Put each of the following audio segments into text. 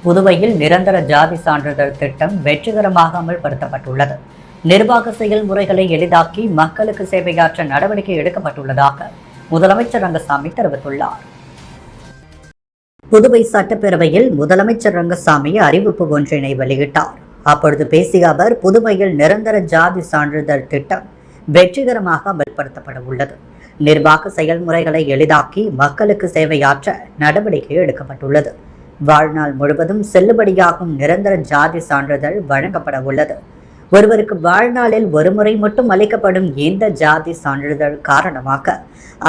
புதுவையில் நிரந்தர ஜாதி சான்றிதழ் திட்டம் வெற்றிகரமாக அமல்படுத்தப்பட்டுள்ளது. நிர்வாக செயல்முறைகளை எளிதாக்கி மக்களுக்கு சேவையாற்ற நடவடிக்கை எடுக்கப்பட்டுள்ளதாக முதலமைச்சர் ரங்கசாமி தெரிவித்துள்ளார். புதுவை சட்டப்பேரவையில் முதலமைச்சர் ரங்கசாமி அறிவிப்பு ஒன்றினை வெளியிட்டார். அப்பொழுது பேசிய அவர், புதுவையில் நிரந்தர ஜாதி சான்றிதழ் திட்டம் வெற்றிகரமாக அமல்படுத்தப்பட உள்ளது. நிர்வாக செயல்முறைகளை எளிதாக்கி மக்களுக்கு சேவையாற்ற நடவடிக்கை எடுக்கப்பட்டுள்ளது. வாழ்நாள் முழுவதும் செல்லுபடியாகும் நிரந்தர ஜாதி சான்றிதழ் வழங்கப்பட உள்ளது. ஒருவருக்கு வாழ்நாளில் ஒருமுறை மட்டும் அளிக்கப்படும் இந்த ஜாதி சான்றிதழ் காரணமாக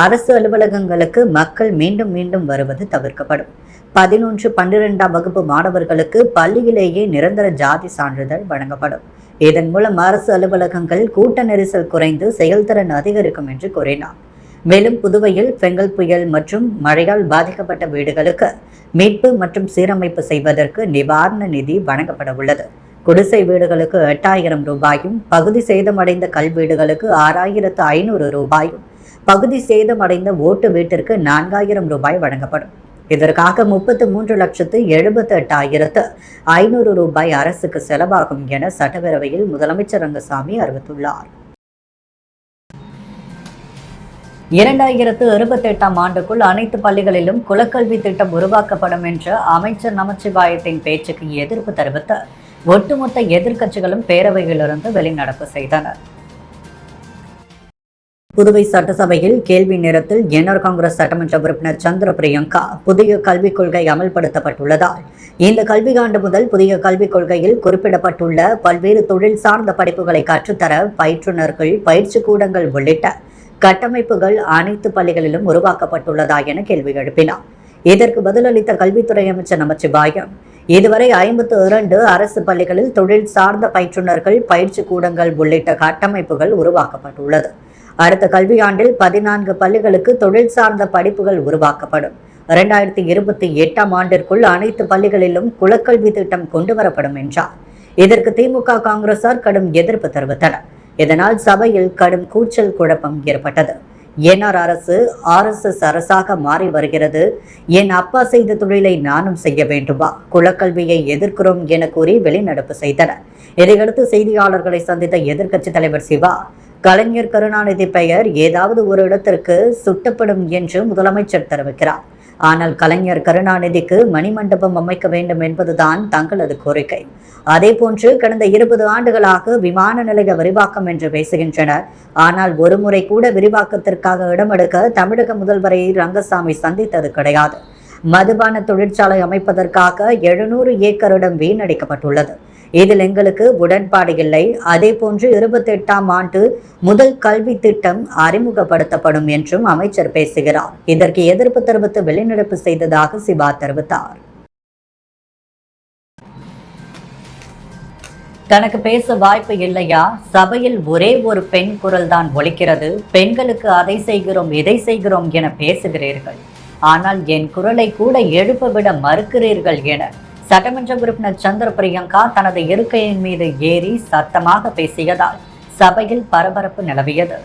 அரசு அலுவலகங்களுக்கு மக்கள் மீண்டும் மீண்டும் வருவது தவிர்க்கப்படும். 11, 12ஆம் வகுப்பு மாணவர்களுக்கு பள்ளியிலேயே நிரந்தர ஜாதி சான்றிதழ் வழங்கப்படும். இதன் மூலம் அரசு அலுவலகங்கள் கூட்ட நெரிசல் குறைந்து செயல்திறன் அதிகரிக்கும் என்று கூறினார். மேலும் புதுவையில் பெங்கல் புயல் மற்றும் மழையால் பாதிக்கப்பட்ட வீடுகளுக்கு மீட்பு மற்றும் சீரமைப்பு செய்வதற்கு நிவாரண நிதி வழங்கப்பட உள்ளது. குடிசை வீடுகளுக்கு 8000 ரூபாயும், பகுதி சேதமடைந்த கல்வீடுகளுக்கு 6500 ரூபாயும், பகுதி சேதமடைந்த ஓட்டு வீட்டிற்கு 4000 ரூபாய் வழங்கப்படும். இதற்காக 33,78,500 ரூபாய் அரசுக்கு செலவாகும் என சட்டப்பேரவையில் முதலமைச்சர் ரங்கசாமி அறிவித்துள்ளார். 2028ஆம் ஆண்டுக்குள் அனைத்து பள்ளிகளிலும் குலக்கல்வி திட்டம் உருவாக்கப்படும் என்ற அமைச்சர் நமச்சிவாயத்தின் பேச்சுக்கு எதிர்ப்பு தெரிவித்து ஒட்டுமொத்த எதிர்க்கட்சிகளும் பேரவையிலிருந்து வெளிநடப்பு செய்தனர். புதுவை சட்டசபையில் கேள்வி நேரத்தில் என்ஆர் காங்கிரஸ் சட்டமன்ற உறுப்பினர் சந்திர பிரியங்கா, புதிய கல்விக் கொள்கை அமல்படுத்தப்பட்டுள்ளதால் இந்த கல்வியாண்டு முதல் புதிய கல்விக் கொள்கையில் குறிப்பிடப்பட்டுள்ள பல்வேறு தொழில் சார்ந்த படிப்புகளை கற்றுத்தர பயிற்றுநர்கள், பயிற்சி கூடங்கள் உள்ளிட்ட கட்டமைப்புகள் அனைத்து பள்ளிகளிலும் உருவாக்கப்பட்டுள்ளதா என கேள்வி எழுப்பினார். இதற்கு பதிலளித்த கல்வித்துறை அமைச்சர் நமச்சிவாயம், இதுவரை 52 அரசு பள்ளிகளில் தொழில் சார்ந்த பயிற்றுநர்கள், பயிற்சி கூடங்கள் உள்ளிட்ட கட்டமைப்புகள் உருவாக்கப்பட்டுள்ளது. அடுத்த கல்வியாண்டில் 14 பள்ளிகளுக்கு தொழில் சார்ந்த படிப்புகள் உருவாக்கப்படும். 2028ஆம் ஆண்டிற்குள் அனைத்து பள்ளிகளிலும் குலக்கல்வி திட்டம் கொண்டுவரப்படும் என்றார். இதற்கு திமுக, காங்கிரசார் கடும் எதிர்ப்பு தெரிவித்தனர். இதனால் சபையில் கடும் கூச்சல் குழப்பம் ஏற்பட்டது. என்ஆர் அரசு RSS அரசாக மாறி வருகிறது. என் அப்பா செய்த தொழிலை நானும் செய்ய வேண்டுமா? குலக்கல்வியை எதிர்க்கிறோம் என கூறி வெளிநடப்பு செய்தனர். இதையடுத்து செய்தியாளர்களை சந்தித்த எதிர்க்கட்சி தலைவர் சிவா, கலைஞர் கருணாநிதி பெயர் ஏதாவது ஒரு இடத்திற்கு சுட்டப்படும் என்று முதலமைச்சர் தெரிவிக்கிறார். ஆனால் கலைஞர் கருணாநிதிக்கு மணிமண்டபம் அமைக்க வேண்டும் என்பதுதான் தங்களது கோரிக்கை. அதேபோன்று கடந்த 20 ஆண்டுகளாக விமான நிலைய விரிவாக்கம் என்று பேசுகின்றனர். ஆனால் ஒருமுறை கூட விரிவாக்கத்திற்காக இடமெடுக்க தமிழக முதல்வரை ரங்கசாமி சந்தித்தது கிடையாது. மதுபான தொழிற்சாலை அமைப்பதற்காக 700 ஏக்கர் இடம் வீணடிக்கப்பட்டுள்ளது. இதில் எங்களுக்கு உடன்பாடு இல்லை. அதே போன்று 28ஆம் ஆண்டு முதல் கல்வி திட்டம் அறிமுகப்படுத்தப்படும் என்றும் அமைச்சர் பேசுகிறார். இதற்கு எதிர்ப்பு தெரிவித்து வெளிநடப்பு செய்ததாக சிவா தெரிவித்தார். தனக்கு பேச வாய்ப்பு இல்லையா? சபையில் ஒரே ஒரு பெண் குரல் தான் ஒலிக்கிறது. பெண்களுக்கு அதை செய்கிறோம், இதை செய்கிறோம் என பேசுகிறீர்கள். ஆனால் என் குரலை கூட எழுப்ப விட மறுக்கிறீர்கள் என சட்டமன்ற உறுப்பினர் சந்திர பிரியங்கா தனது இருக்கையின் மீது ஏறி சத்தமாக பேசியதால் சபையில் பரபரப்பு நிலவியது.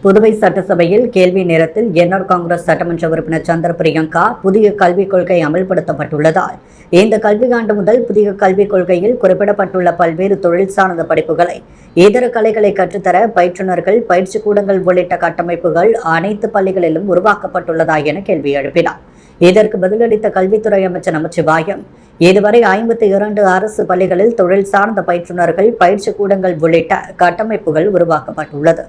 புதுவை சட்டசபையில் கேள்வி நேரத்தில் என்ஆர் காங்கிரஸ் சட்டமன்ற உறுப்பினர் சந்திர பிரியங்கா, புதிய கல்விக் கொள்கை அமல்படுத்தப்பட்டுள்ளதால் இந்த கல்வியாண்டு முதல் புதிய கல்விக் கொள்கையில் குறிப்பிடப்பட்டுள்ள பல்வேறு தொழில் சார்ந்த படிப்புகளை, இதர கலைகளை கற்றுத்தர பயிற்றுநர்கள், பயிற்சி கூடங்கள் உள்ளிட்ட கட்டமைப்புகள் அனைத்து பள்ளிகளிலும் உருவாக்கப்பட்டுள்ளதா என கேள்வி எழுப்பினார். இதற்கு பதிலளித்த கல்வித்துறை அமைச்சர் நமச்சிவாயம், இதுவரை 52 அரசு பள்ளிகளில் தொழில் சார்ந்த பயிற்றுநர்கள், பயிற்சி கூடங்கள் உள்ளிட்ட கட்டமைப்புகள் உருவாக்கப்பட்டுள்ளது.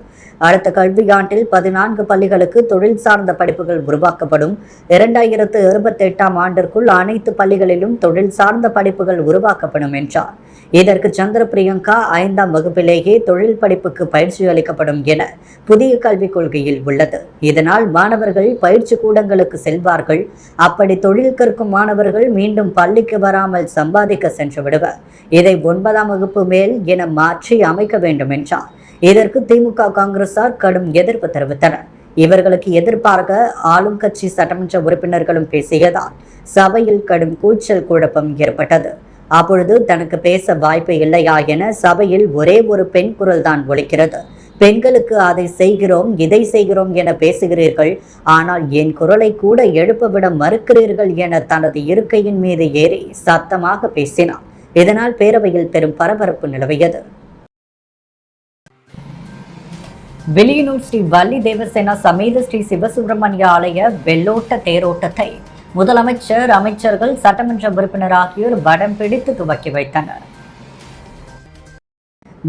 அடுத்த கல்வியாண்டில் 14 பள்ளிகளுக்கு தொழில் சார்ந்த படிப்புகள் உருவாக்கப்படும். 2028ஆம் ஆண்டிற்குள் அனைத்து பள்ளிகளிலும் தொழில் சார்ந்த படிப்புகள் உருவாக்கப்படும் என்றார். இதற்கு சந்திர பிரியங்கா, 5ஆம் வகுப்பிலேயே தொழில் படிப்புக்கு பயிற்சி அளிக்கப்படும் என புதிய கல்விக் கொள்கையில் உள்ளது. இதனால் மாணவர்கள் பயிற்சி கூடங்களுக்கு செல்வார்கள். அப்படி தொழில் கற்கும் மாணவர்கள் மீண்டும் பள்ளிக்கு வராமல் சம்பாதிக்க சென்று விடுவர். இதை 9ஆம் வகுப்பு மேல் என மாற்றி அமைக்க வேண்டும் என்றார். இதற்கு திமுக, காங்கிரசார் கடும் எதிர்ப்பு தெரிவித்தனர். இவர்களுக்கு எதிர்ப்பாக ஆளும் கட்சி சட்டமன்ற உறுப்பினர்களும் பேசியதால் சபையில் கடும் கூச்சல் குழப்பம் ஏற்பட்டது. அப்பொழுது தனக்கு பேச வாய்ப்பு இல்லையா என சபையில் ஒரே ஒரு பெண் குரல் தான் ஒலிக்கிறது. பெண்களுக்கு அதை செய்கிறோம் இதை செய்கிறோம் என பேசுகிறீர்கள், ஆனால் என் குரலை கூட எழுப்பவிட மறுக்கிறீர்கள் என தனது இருக்கையின் மீது ஏறி சத்தமாக பேசினார். இதனால் பேரவையில் பெரும் பரபரப்பு நிலவியது. வில்லியனூர் ஸ்ரீ வள்ளி தேவசேனா சமேத ஸ்ரீ சிவசுப்பிரமணிய ஆலய வெள்ளோட்ட தேரோட்டத்தை முதலமைச்சர், அமைச்சர்கள், சட்டமன்ற உறுப்பினர் ஆகியோர் வடம் பிடித்து துவக்கி வைத்தனர்.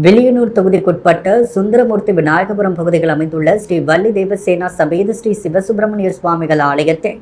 வில்லியனூர் தொகுதிக்குட்பட்ட சுந்தரமூர்த்தி விநாயகபுரம் பகுதியில் அமைந்துள்ள ஸ்ரீ வள்ளி தேவசேனா சமேத ஸ்ரீ சிவசுப்பிரமணிய சுவாமிகள் ஆலயத்தில்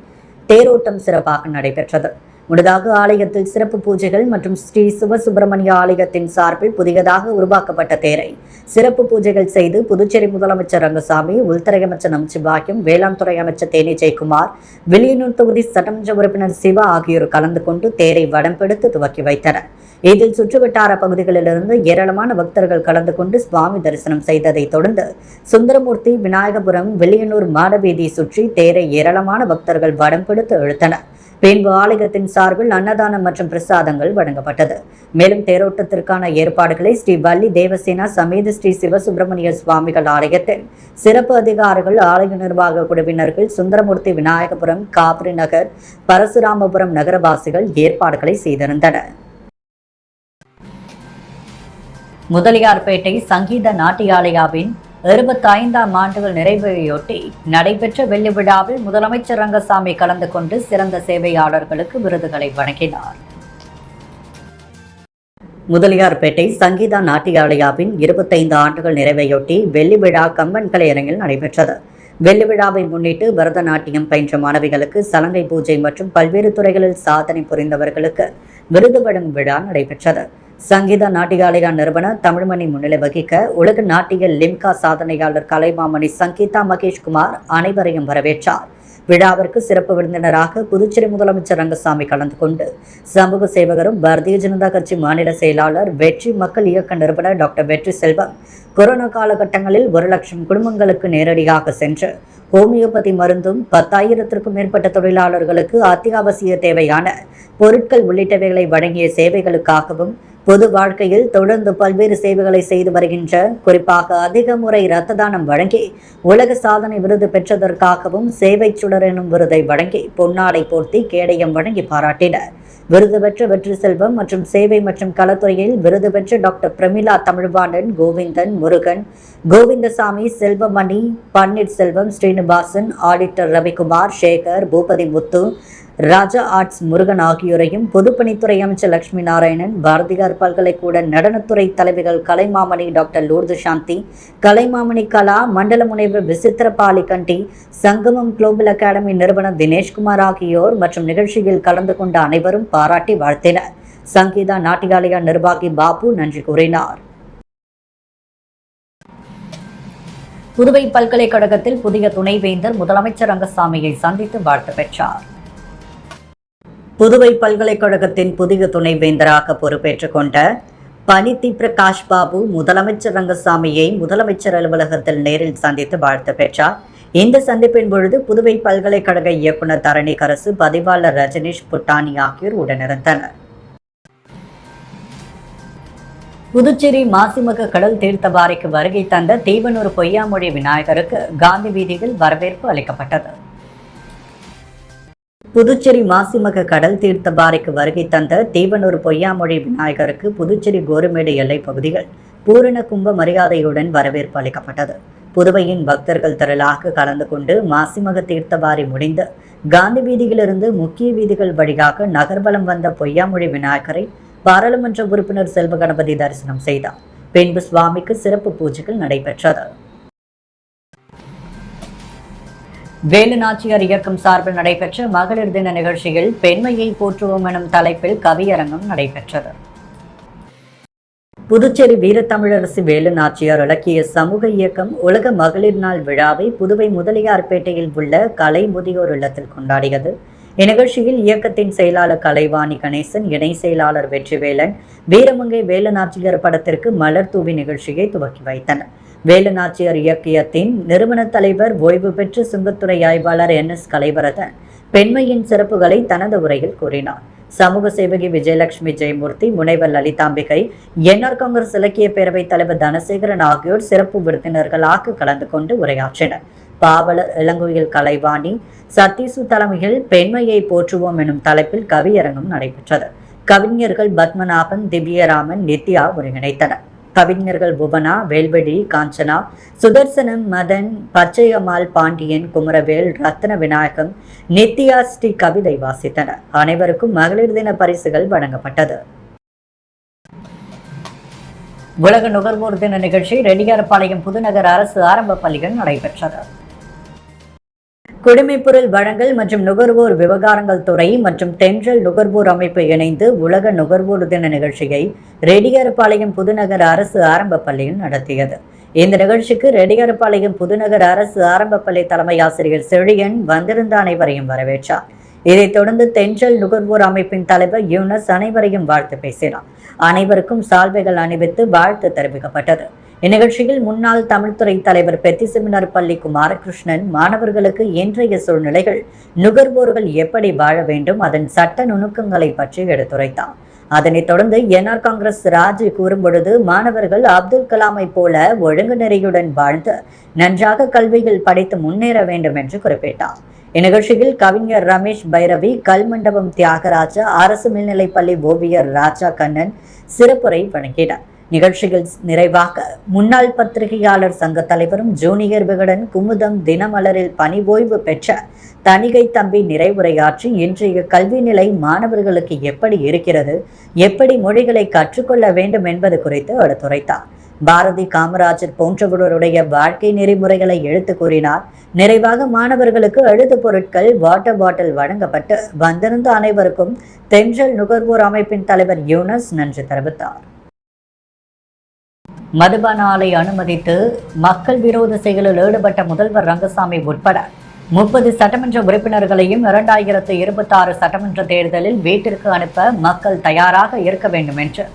தேரோட்டம் சிறப்பாக நடைபெற்றது. முன்னதாக ஆலயத்தில் சிறப்பு பூஜைகள் மற்றும் ஸ்ரீ சிவசுப்பிரமணிய ஆலயத்தின் சார்பில் புதியதாக உருவாக்கப்பட்ட தேரை சிறப்பு பூஜைகள் செய்து புதுச்சேரி முதலமைச்சர் ரங்கசாமி, உள்துறை அமைச்சர் நமச்சிவாயம், வேளாண் துறை அமைச்சர் தேனி ஜெயக்குமார், வில்லியனூர் தொகுதி சட்டமன்ற உறுப்பினர் சிவா ஆகியோர் கலந்து கொண்டு தேரை வடம் பிடித்து துவக்கி வைத்தனர். இதில் சுற்றுவட்டார பகுதிகளிலிருந்து ஏராளமான பக்தர்கள் கலந்து கொண்டு சுவாமி தரிசனம் செய்ததை தொடர்ந்து சுந்தரமூர்த்தி விநாயகபுரம் வில்லியனூர் மாடவீதி சுற்றி தேரை ஏராளமான பக்தர்கள் வடம் பிடித்து இழுத்தனர். பின்பு ஆலயத்தின் சார்பில் அன்னதானம் மற்றும் பிரசாதங்கள் வழங்கப்பட்டது. மேலும் தேரோட்டத்திற்கான ஏற்பாடுகளை ஸ்ரீ வள்ளி தேவசேனா சமேத ஸ்ரீ சிவசுப்பிரமணிய சுவாமிகள் ஆலயத்தில் சிறப்பு அதிகாரிகள், ஆலய நிர்வாக குழுவினர்கள், சுந்தரமூர்த்தி விநாயகபுரம், காவிரி நகர், பரசுராமபுரம் நகரவாசிகள் ஏற்பாடுகளை செய்திருந்தனர். முதலியார்பேட்டை சங்கீத நாட்டியாலயாவின் 65ஆம் ஆண்டுகள் நிறைவையொட்டி நடைபெற்ற வெள்ளி விழாவில் முதலமைச்சர் ரங்கசாமி கலந்து கொண்டு சிறந்த சேவையாளர்களுக்கு விருதுகளை வழங்கினார். முதலியார்பேட்டை சங்கீதா நாட்டியாலயாவின் 25 ஆண்டுகள் நிறைவையொட்டி வெள்ளி விழா கம்பன் கலையரங்கில் நடைபெற்றது. வெள்ளி விழாவை முன்னிட்டு பரதநாட்டியம் பயின்ற மாணவிகளுக்கு சலங்கை பூஜை மற்றும் பல்வேறு துறைகளில் சாதனை புரிந்தவர்களுக்கு விருது வழங்கும் விழா நடைபெற்றது. சங்கீத நாட்டியாலயா நிறுவனர் தமிழ்மணி முன்னிலை வகிக்க உலக நாட்டிய லிம்கா சாதனையாளர் கலைமாமணி சங்கீதா மகேஷ்குமார் அனைவரையும் வரவேற்றார். விழாவிற்கு சிறப்பு விருந்தினராக புதுச்சேரி முதலமைச்சர் ரங்கசாமி கலந்து கொண்டு சமூக சேவகரும் பாரதிய ஜனதா கட்சி மாநில செயலாளர், வெற்றி மக்கள் இயக்க நிறுவனர் டாக்டர் வெற்றி செல்வம் கொரோனா காலகட்டங்களில் 1 லட்சம் குடும்பங்களுக்கு நேரடியாக சென்று ஹோமியோபதி மருந்தும் 10,000க்கும் மேற்பட்ட தொழிலாளர்களுக்கு அத்தியாவசிய தேவையான பொருட்கள் உள்ளிட்டவைகளை வழங்கிய சேவைகளுக்காகவும் பொது வாழ்க்கையில் தொடர்ந்து பல்வேறு சேவைகளை செய்து வருகின்ற, குறிப்பாக அதிக முறை இரத்த தானம் வழங்கி உலக சாதனை விருது பெற்றதற்காகவும் சேவை சுடர் எனும் விருதை வழங்கி பொன்னாடை போர்த்தி கேடயம் வழங்கி பாராட்டினர். விருது பெற்ற வெற்றி செல்வம் மற்றும் சேவை மற்றும் களத்துறையில் விருது பெற்ற டாக்டர் பிரமிளா தமிழ்வாணன், கோவிந்தன், முருகன், கோவிந்தசாமி, செல்வமணி, பன்னீர்செல்வம், ஸ்ரீனிவாசன், ஆடிட்டர் ரவிக்குமார், சேகர், பூபதி முத்து, ராஜா ஆர்ட்ஸ் முருகன் ஆகியோரையும் பொதுப்பணித்துறை அமைச்சர் லட்சுமி நாராயணன், பாரதியார் பல்கலைக்கூட நடனத்துறை தலைவிகள் கலைமாமணி டாக்டர் லூர்து சாந்தி, கலைமாமணி கலா, மண்டல முனைவர் விசித்திரபாலி கண்டி, சங்கமம் குளோபல் அகாடமி நிறுவனர் தினேஷ்குமார் ஆகியோர் மற்றும் நிகழ்ச்சியில் கலந்து கொண்ட அனைவரும் பாராட்டி வாழ்த்தினர். சங்கீதா நாட்டியாலயா நிர்வாகி பாபு நன்றி கூறினார். புதுவை பல்கலைக்கழகத்தில் புதிய துணைவேந்தர் முதலமைச்சர் ரங்கசாமியை சந்தித்து வாழ்த்து பெற்றார். புதுவை பல்கலைக்கழகத்தின் புதிய துணைவேந்தராக பொறுப்பேற்றுக் கொண்ட பனிதி பிரகாஷ் பாபு முதலமைச்சர் ரங்கசாமியை முதலமைச்சர் அலுவலகத்தில் நேரில் சந்தித்து வாழ்த்து பெற்றார். இந்த சந்திப்பின் பொழுது புதுவை பல்கலைக்கழக இயக்குநர் தரணிகரசு, பதிவாளர் ரஜனீஷ் புட்டானி ஆகியோர் உடனிருந்தனர். புதுச்சேரி மாசிமக கடல் தீர்த்தபாரிக்கு வருகை தந்த தீவனூர் பொய்யாமொழி விநாயகருக்கு காந்தி வீதியில் வரவேற்பு அளிக்கப்பட்டது. புதுச்சேரி மாசிமக கடல் தீர்த்தபாரிக்கு வருகை தந்த தீவனூர் பொய்யாமொழி விநாயகருக்கு புதுச்சேரி கோருமேடு எல்லைப் பகுதிகள் பூரண கும்ப மரியாதையுடன் வரவேற்பு அளிக்கப்பட்டது. புதுவையின் பக்தர்கள் திரளாக கலந்து கொண்டு மாசிமக தீர்த்தபாரி முடிந்து காந்தி வீதியிலிருந்து முக்கிய வீதிகள் வழியாக நகர்வலம் வந்த பொய்யாமொழி விநாயகரை பாராளுமன்ற உறுப்பினர் செல்வ கணபதி தரிசனம் செய்தார். பின்பு சுவாமிக்கு சிறப்பு பூஜைகள் நடைபெற்றது. வேலு நாச்சியார் இயக்கம் சார்பில் நடைபெற்ற மகளிர் தின நிகழ்ச்சியில் பெண்மையை போற்றுவோம் எனும் தலைப்பில் கவியரங்கம் நடைபெற்றது. புதுச்சேரி வீரத்தமிழரசி வேலு நாச்சியார் இலக்கிய சமூக இயக்கம் உலக மகளிர் நாள் விழாவை புதுவை முதலியார்பேட்டையில் உள்ள கலை முதியோர் இல்லத்தில் கொண்டாடியது. இந்நிகழ்ச்சியில் இயக்கத்தின் செயலாளர் கலைவாணி கணேசன், இணை செயலாளர் வெற்றிவேலன், வீரமங்கை வேலு நாச்சியார் படத்திற்கு மலர் தூவி நிகழ்ச்சியை துவக்கி வைத்தனர். வேலு நாச்சியார் இயக்கத்தின் நிறுவன தலைவர், ஓய்வு பெற்ற சுங்கத்துறை ஆய்வாளர் NS கலைவரதன் பெண்மையின் சிறப்புகளை தனது உரையில் கூறினார். சமூக சேவகி விஜயலட்சுமி ஜெயமூர்த்தி, முனைவர் லலிதாம்பிகை, என்ஆர் காங்கிரஸ் இலக்கிய பேரவைத் தலைவர் தனசேகரன் ஆகியோர் சிறப்பு விருந்தினர்களாக கலந்து கொண்டு உரையாற்றினர். பாவலர் இளங்கோயில் கலைவாணி சத்தீசு தலைமையில் பெண்மையை போற்றுவோம் எனும் தலைப்பில் கவியரங்கம் நடைபெற்றது. கவிஞர்கள் பத்மநாபன், திவ்யராமன், நித்யா ஒருங்கிணைத்தனர். கவிஞர்கள் புவனா, வேல்வெடி, காஞ்சனா, சுதர்சனம், மதன், பச்சையம்மாள், பாண்டியன், குமரவேல், ரத்ன விநாயகம், நித்யா ஸ்ரீ கவிதை வாசித்தனர். அனைவருக்கும் மகளிர் தின பரிசுகள் வழங்கப்பட்டது. உலக நுகர்வோர் தின நிகழ்ச்சி ரெட்டியார்பாளையம் புதுநகர் அரசு ஆரம்ப பள்ளியில் நடைபெற்றது. குடிமைப்பொருள் வழங்கல் மற்றும் நுகர்வோர் விவகாரங்கள் துறை மற்றும் தென்றல் நுகர்வோர் அமைப்பு இணைந்து உலக நுகர்வோர் தின நிகழ்ச்சியை ரெட்டியார்பாளையம் புதுநகர் அரசு ஆரம்ப பள்ளியில் நடத்தியது. இந்த நிகழ்ச்சிக்கு ரெட்டியார்பாளையம் புதுநகர் அரசு ஆரம்ப பள்ளி தலைமை ஆசிரியர் செழியன் வந்திருந்த அனைவரையும் வரவேற்றார். இதைத் தொடர்ந்து தென்றல் நுகர்வோர் அமைப்பின் தலைவர் யூனஸ் அனைவரையும் வாழ்த்து பேசினார். அனைவருக்கும் சால்வைகள் அணிவித்து வாழ்த்து தெரிவிக்கப்பட்டது. இந்நிகழ்ச்சியில் முன்னாள் தமிழ்துறை தலைவர் பெத்தி செமினார் பள்ளி குமாரகிருஷ்ணன் மாணவர்களுக்கு இன்றைய சூழ்நிலைகள், நுகர்வோர்கள் எப்படி வாழ வேண்டும், அதன் சட்ட நுணுக்கங்களை பற்றி எடுத்துரைத்தார். அதனைத் தொடர்ந்து என்ஆர் காங்கிரஸ் ராஜு கூறும்பொழுது, மாணவர்கள் அப்துல் கலாமை போல ஒழுங்கு நெறியுடன் வாழ்ந்து நன்றாக கல்வியில் படித்து முன்னேற வேண்டும் என்று குறிப்பிட்டார். இந்நிகழ்ச்சியில் கவிஞர் ரமேஷ் பைரவி, கல்மண்டபம் தியாகராஜா, அரசு மேல்நிலைப்பள்ளி ஓவியர் ராஜா கண்ணன் சிறப்புரை வழங்கினார். நிகழ்ச்சியில் நிறைவாக முன்னாள் பத்திரிகையாளர் சங்க தலைவரும் ஜூனியர் விகடன் குமுதம் தினமலரில் பணி ஓய்வு பெற்ற தணிகை தம்பி நிறைவுரையாற்றி, இன்றைய கல்வி நிலை மாணவர்களுக்கு எப்படி இருக்கிறது, எப்படி மொழிகளை கற்றுக்கொள்ள வேண்டும் என்பது குறித்து எடுத்துரைத்தார். பாரதி, காமராஜர் போன்றவருடைய வாழ்க்கை நெறிமுறைகளை எடுத்து கூறினார். நிறைவாக மாணவர்களுக்கு எழுது பொருட்கள், வாட்டர் பாட்டில் வழங்கப்பட்டு வந்திருந்த அனைவருக்கும் தென்றல் நுகர்வோர் அமைப்பின் தலைவர் யூனஸ் நன்றி தெரிவித்தார். மதுபான ஆலை அனுமதித்து மக்கள் விரோத செயலில் ஈடுபட்ட முதல்வர் ரங்கசாமி உட்பட 30 சட்டமன்ற உறுப்பினர்களையும் 2026 சட்டமன்ற தேர்தலில் வீட்டிற்கு அனுப்ப மக்கள் தயாராக இருக்க வேண்டும் என்று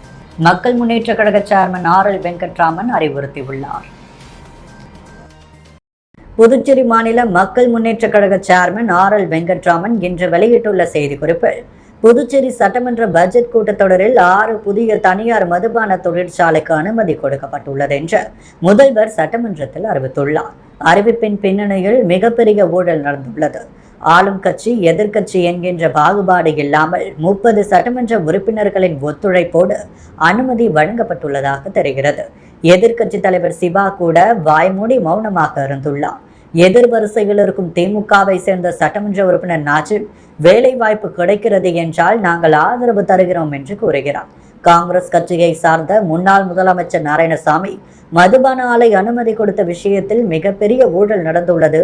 மக்கள் முன்னேற்ற கழக சேர்மன் RL வெங்கட்ராமன் அறிவுறுத்தியுள்ளார். புதுச்சேரி மாநில மக்கள் முன்னேற்ற கழக சேர்மன் RL வெங்கட்ராமன் இன்று வெளியிட்டுள்ள செய்திக்குறிப்பில், புதுச்சேரி சட்டமன்ற பட்ஜெட் கூட்டத்தொடரில் 6 புதிய தனியார் மதுபான தொழிற்சாலைக்கு அனுமதி கொடுக்கப்பட்டுள்ளது என்று முதல்வர் சட்டமன்றத்தில் அறிவித்துள்ளார். அறிவிப்பின் பின்னணியில் மிகப்பெரிய ஊழல் நடந்துள்ளது. ஆளும் கட்சி, எதிர்க்கட்சி என்கின்ற பாகுபாடு இல்லாமல் 30 சட்டமன்ற உறுப்பினர்களின் ஒத்துழைப்போடு அனுமதி வழங்கப்பட்டுள்ளதாக தெரிகிறது. எதிர்க்கட்சி தலைவர் சிவா கூட வாய்மூடி மௌனமாக இருந்துள்ளார். எதிர் வரிசையில் இருக்கும் திமுகவை சேர்ந்த சட்டமன்ற உறுப்பினர் நாஜில், வேலை வாய்ப்பு கிடைக்கிறது என்றால் நாங்கள் ஆதரவு தருகிறோம் என்று கூறுகிறார். காங்கிரஸ் கட்சியை சார்ந்த முன்னாள் முதலமைச்சர் நாராயணசாமி மதுபான ஆலை அனுமதி கொடுத்த விஷயத்தில் மிகப்பெரிய ஊழல் நடந்துள்ளது,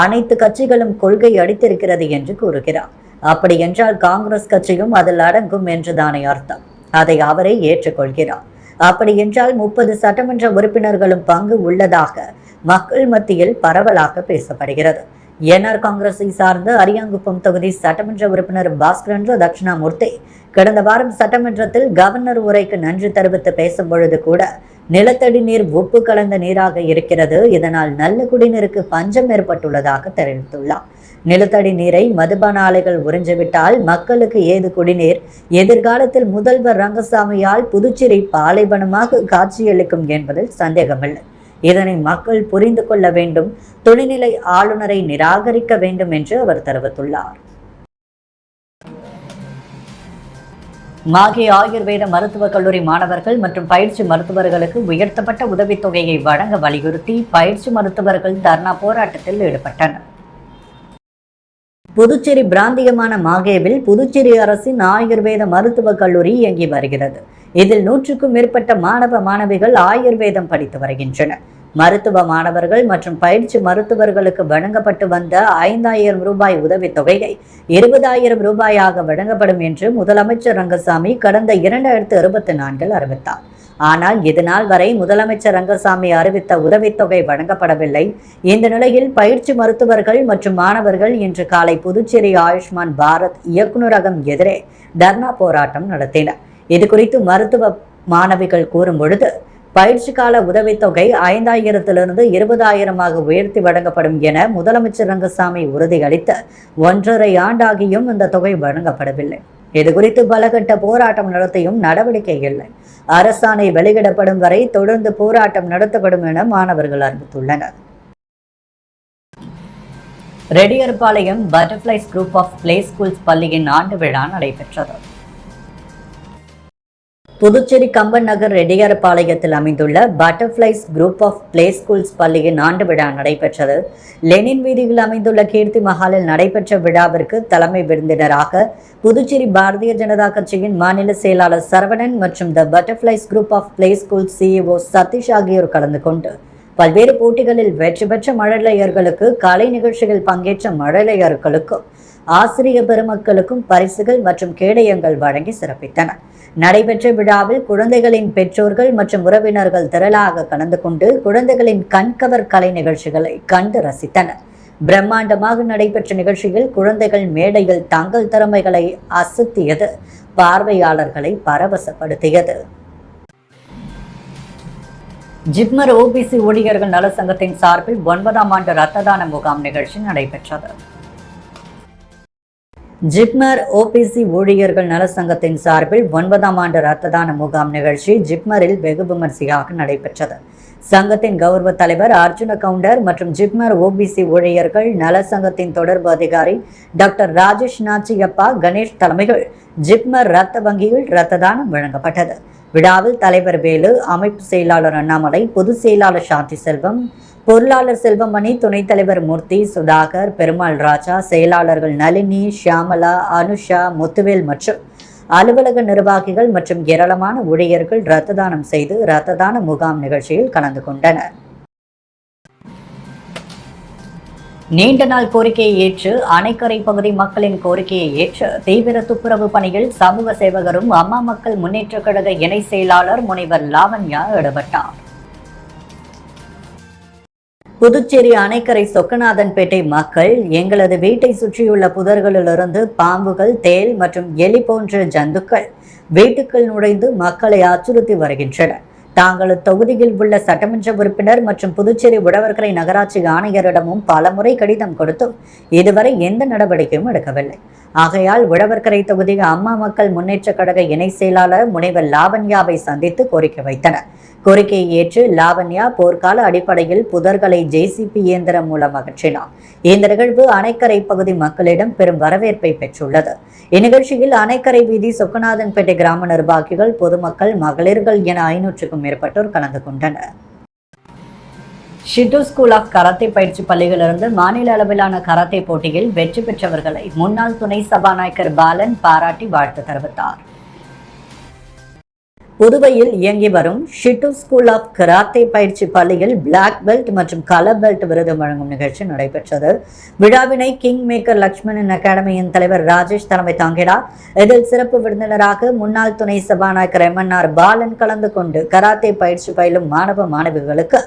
அனைத்து கட்சிகளும் கொள்கை அடித்திருக்கிறது என்று கூறுகிறார். அப்படி என்றால் காங்கிரஸ் கட்சியும் அதில் அடங்கும் என்றுதானே அர்த்தம். அதை அவரே ஏற்றுக்கொள்கிறார். அப்படி என்றால் 30 சட்டமன்ற உறுப்பினர்களும் பங்கு உள்ளதாக மக்கள் மத்தியில் பரவலாக பேசப்படுகிறது. என்ஆர் காங்கிரஸை சார்ந்த அரியாங்குப்பம் தொகுதி சட்டமன்ற உறுப்பினர் பாஸ்கரன் தட்சிணாமூர்த்தி கடந்த வாரம் சட்டமன்றத்தில் கவர்னர் உரைக்கு நன்றி தெரிவித்து பேசும் பொழுது கூட, நிலத்தடி நீர் உப்பு கலந்த நீராக இருக்கிறது, இதனால் நல்ல குடிநீருக்கு பஞ்சம் ஏற்பட்டுள்ளதாக தெரிவித்துள்ளார். நிலத்தடி நீரை மதுபான ஆலைகள் உறிஞ்சிவிட்டால் மக்களுக்கு ஏது குடிநீர்? எதிர்காலத்தில் முதல்வர் ரங்கசாமியால் புதுச்சேரி பாலைவனமாக காட்சியளிக்கும் என்பதில் சந்தேகமில்லை. இதனை மக்கள் புரிந்து கொள்ள வேண்டும். துணைநிலை ஆளுநரை நிராகரிக்க வேண்டும் என்று அவர் தெரிவித்துள்ளார். மாகே ஆயுர்வேத மருத்துவக் கல்லூரி மாணவர்கள் மற்றும் பயிற்சி மருத்துவர்களுக்கு உயர்த்தப்பட்ட உதவித்தொகையை வழங்க வலியுறுத்தி பயிற்சி மருத்துவர்கள் தர்ணா போராட்டத்தில் ஈடுபட்டனர். புதுச்சேரி பிராந்தியமான மாகேவில் புதுச்சேரி அரசின் ஆயுர்வேத மருத்துவக் கல்லூரி இயங்கி வருகிறது. இதில் 100க்கும் மேற்பட்ட மாணவ மாணவிகள் ஆயுர்வேதம் படித்து வருகின்றனர். மருத்துவ மாணவர்கள் மற்றும் பயிற்சி மருத்துவர்களுக்கு வழங்கப்பட்டு வந்த 5000 ரூபாய் உதவித்தொகையை 20,000 ரூபாயாக வழங்கப்படும் என்று முதலமைச்சர் ரங்கசாமி கடந்த 2024 அறிவித்தார். ஆனால் இதுநாள் வரை முதலமைச்சர் ரங்கசாமி அறிவித்த உதவித்தொகை வழங்கப்படவில்லை. இந்த நிலையில் பயிற்சி மருத்துவர்கள் மற்றும் மாணவர்கள் இன்று காலை புதுச்சேரி ஆயுஷ்மான் பாரத் இயக்குநரகம் எதிரே தர்ணா போராட்டம் நடத்தினர். இது குறித்து மருத்துவ மாணவிகள் கூறும் பொழுது, பயிற்சி கால உதவித்தொகை 5000 20,000 உயர்த்தி வழங்கப்படும் என முதலமைச்சர் ரங்கசாமி உறுதியளித்த 1.5 ஆண்டாகியும் இந்த தொகை வழங்கப்படவில்லை. இதுகுறித்து பலகட்ட போராட்டம் நடத்தியும் நடவடிக்கை இல்லை. அரசாணை வெளியிடப்படும் வரை தொடர்ந்து போராட்டம் நடத்தப்படும் என மாணவர்கள் அறிவித்துள்ளனர். Reddiarpalayam butterflies group of play schools பள்ளியின் ஆண்டு விழா நடைபெற்றது. புதுச்சேரி கம்பன் நகர் ரெட்டியார்பாளையத்தில் அமைந்துள்ள butterflies group of play schools பள்ளியின் ஆண்டு விழா நடைபெற்றது. லெனின் வீதியில் அமைந்துள்ள கீர்த்தி மஹாலில் நடைபெற்ற விழாவிற்கு தலைமை விருந்தினராக புதுச்சேரி பாரதிய ஜனதா கட்சியின் மாநில செயலாளர் சரவணன் மற்றும் the butterflies group of play school CEO Sathish ஆகியோர் கலந்து கொண்டு பல்வேறு போட்டிகளில் வெற்றி பெற்ற மழலையர்களுக்கு, கலை நிகழ்ச்சிகள் பங்கேற்ற மழலையர்களுக்கும், ஆசிரியர் பெருமக்களுக்கும் பரிசுகள் மற்றும் கேடயங்கள் வழங்கி சிறப்பித்தனர். நடைபெற்ற விழாவில் குழந்தைகளின் பெற்றோர்கள் மற்றும் உறவினர்கள் திரளாக கலந்து கொண்டு குழந்தைகளின் கண்கவர் கலை நிகழ்ச்சிகளை கண்டு ரசித்தனர். பிரம்மாண்டமாக நடைபெற்ற நிகழ்ச்சியில் குழந்தைகள் மேடையில் தங்கள் திறமைகளை அசத்தியது பார்வையாளர்களை பரவசப்படுத்தியது. ஜிப்மர் OBC ஊழியர்கள் நல சங்கத்தின் சார்பில் 9ஆம் ஆண்டு இரத்த தான முகாம் நிகழ்ச்சி நடைபெற்றது. ஜிப்மர் OBC ஊழியர்கள் நல சங்கத்தின் சார்பில் 9ஆம் ஆண்டு இரத்த தான முகாம் நிகழ்ச்சி ஜிப்மரில் வெகு விமர்சையாக நடைபெற்றது. சங்கத்தின் கௌரவ தலைவர் அர்ஜுன கவுண்டர் மற்றும் ஜிப்மர் OBC ஊழியர்கள் நல சங்கத்தின் தொடர்பு அதிகாரி டாக்டர் ராஜேஷ் நாச்சியப்பா கணேஷ் தலைமையில் ஜிப்மர் இரத்த வங்கியில் இரத்த தானம் வழங்கப்பட்டது. விழாவில் தலைவர் வேலு, அமைப்பு செயலாளர் அண்ணாமலை, பொதுச் செயலாளர் சாந்தி செல்வம், பொருளாளர் செல்வமணி, துணைத் தலைவர் மூர்த்தி, சுதாகர், பெருமாள் ராஜா, செயலாளர்கள் நளினி, ஷியாமலா, அனுஷா, முத்துவேல் மற்றும் அலுவலக நிர்வாகிகள் மற்றும் ஏராளமான ஊழியர்கள் இரத்த தானம் செய்து இரத்த தான முகாம் நிகழ்ச்சியில் கலந்து கொண்டனர். நீண்ட நாள் கோரிக்கையை ஏற்று அணைக்கரை பகுதி மக்களின் கோரிக்கையை ஏற்று தீவிர துப்புரவு பணியில் சமூக சேவகரும் அம்மா மக்கள் முன்னேற்ற கழக இணை செயலாளர் முனைவர் லாவண்யா ஈடுபட்டார். புதுச்சேரி அணைக்கரை சொக்கநாதன்பேட்டை மக்கள் எங்களது வீட்டை சுற்றியுள்ள புதர்களிலிருந்து பாம்புகள், தேள் மற்றும் எலி போன்ற ஜந்துக்கள் வீட்டுக்குள் நுழைந்து மக்களை அச்சுறுத்தி வருகின்றன. தாங்களது தொகுதியில் உள்ள சட்டமன்ற உறுப்பினர் மற்றும் புதுச்சேரி உழவர்கரை நகராட்சி ஆணையரிடமும் பலமுறை கடிதம் கொடுத்தும் இதுவரை எந்த நடவடிக்கையும் எடுக்கவில்லை. ஆகையால் உழவர்கரை தொகுதி அம்மா மக்கள் முன்னேற்ற கழக இணை செயலாளர் முனைவர் லாவண்யாவை சந்தித்து கோரிக்கை வைத்தனர். கோரிக்கையை ஏற்று லாவண்யா போர்க்கால அடிப்படையில் புதர்களை JCB இயந்திரம் மூலம் அகற்றினார். இந்த நிகழ்வு அணைக்கரை பகுதி மக்களிடம் பெரும் வரவேற்பை பெற்றுள்ளது. இந்நிகழ்ச்சியில் அணைக்கரை வீதி, சொக்கநாதன்பேட்டை கிராம நிர்வாகிகள், பொதுமக்கள், மகளிர்கள் என 500க்கும் மேற்பட்டோர் கலந்து கொண்டனர். ஷிட்டு ஸ்கூல் ஆஃப் கராத்தே பயிற்சி பள்ளியிலிருந்து மாநில அளவிலான கராத்தே போட்டியில் வெற்றி பெற்றவர்களை முன்னாள் துணை சபாநாயகர் பாலன் பாராட்டி வாழ்த்து தெரிவித்தார். புதுவையில் இயங்கி வரும் ஷிட்டு ஸ்கூல் ஆஃப் கராத்தே பயிற்சி பள்ளியில் பிளாக் பெல்ட் மற்றும் கலர் பெல்ட் விருது வழங்கும் நிகழ்ச்சி நடைபெற்றது. விழாவினை கிங் மேக்கர் லட்சுமணன் அகாடமியின் தலைவர் ராஜேஷ் தலைமை தாங்கினார். இதில் சிறப்பு விருந்தினராக முன்னாள் துணை சபாநாயகர் MNR பாலன் கலந்து கொண்டு கராத்தே பயிற்சி பயிலும் மாணவ மாணவிகளுக்கு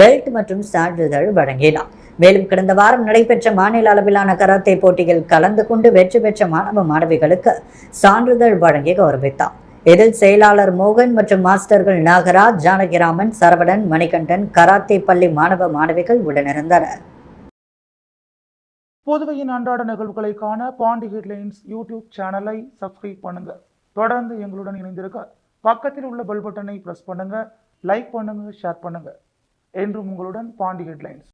பெல்ட் மற்றும் சான்றிதழ் வழங்கினார். மேலும் கடந்த வாரம் நடைபெற்ற மாநில அளவிலான கராத்தே போட்டியில் கலந்து கொண்டு வெற்றி பெற்ற மாணவ மாணவிகளுக்கு சான்றிதழ் வழங்கி கௌரவித்தார். இதில் செயலாளர் மோகன் மற்றும் மாஸ்டர்கள் நாகராஜ், ஜானகிராமன், சரவணன், மணிகண்டன், கராத்தே பள்ளி மாணவ மாணவிகள் உடனிருந்தனர். புதுவையின் அன்றாட நிகழ்வுகளை காண பாண்டி ஹெட்லைன்ஸ் யூடியூப் சேனலை சப்ஸ்கிரைப் பண்ணுங்க. தொடர்ந்து எங்களுடன் இணைந்திருக்க பக்கத்தில் உள்ள பெல் பட்டனை பிரஸ் பண்ணுங்க. லைக் பண்ணுங்க, ஷேர் பண்ணுங்க. என்றும் உங்களுடன் பாண்டி ஹெட்லைன்ஸ்.